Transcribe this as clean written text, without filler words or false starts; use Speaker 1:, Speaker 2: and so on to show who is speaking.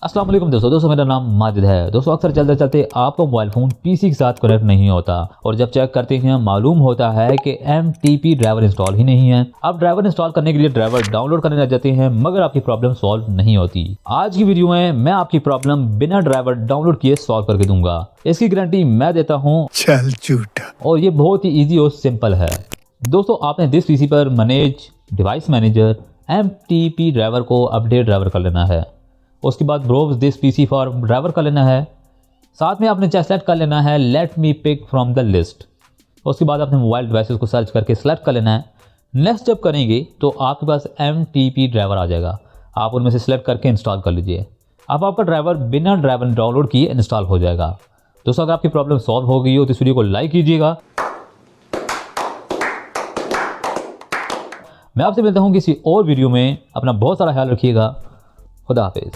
Speaker 1: अस्सलाम वालेकुम दोस्तों मेरा नाम माजिद है। दोस्तों अक्सर चलते चलते आपका मोबाइल फ़ोन पीसी के साथ कनेक्ट नहीं होता और जब चेक करते हैं मालूम होता है कि MTP ड्राइवर इंस्टॉल ही नहीं है। आप ड्राइवर इंस्टॉल करने के लिए ड्राइवर डाउनलोड करने लग जाते हैं मगर आपकी प्रॉब्लम सॉल्व नहीं होती। आज की वीडियो में मैं आपकी प्रॉब्लम बिना ड्राइवर डाउनलोड किए सॉल्व करके दूंगा। इसकी गारंटी मैं देता हूँ।
Speaker 2: चल झूठा।
Speaker 1: और ये बहुत ही ईजी और सिंपल है। दोस्तों आपने दिस पीसी पर manage device manager MTP driver को अपडेट ड्राइवर कर लेना है। उसके बाद browse this PC for driver कर लेना है। साथ में आपने सेलेक्ट कर लेना है let me pick from the list. उसके बाद आपने मोबाइल डिवाइसेस को सर्च करके सेलेक्ट कर लेना है। नेक्स्ट जब करेंगे तो आपके पास MTP ड्राइवर आ जाएगा। आप उनमें से सिलेक्ट करके इंस्टॉल कर लीजिए। अब आपका ड्राइवर बिना ड्राइवर डाउनलोड किए इंस्टॉल हो जाएगा। दोस्तों अगर आपकी प्रॉब्लम सॉल्व हो गई हो तो इस वीडियो को लाइक कीजिएगा। मैं आपसे मिलता हूँ किसी और वीडियो में। अपना बहुत सारा ख्याल रखिएगा। खुदा हाफिज़।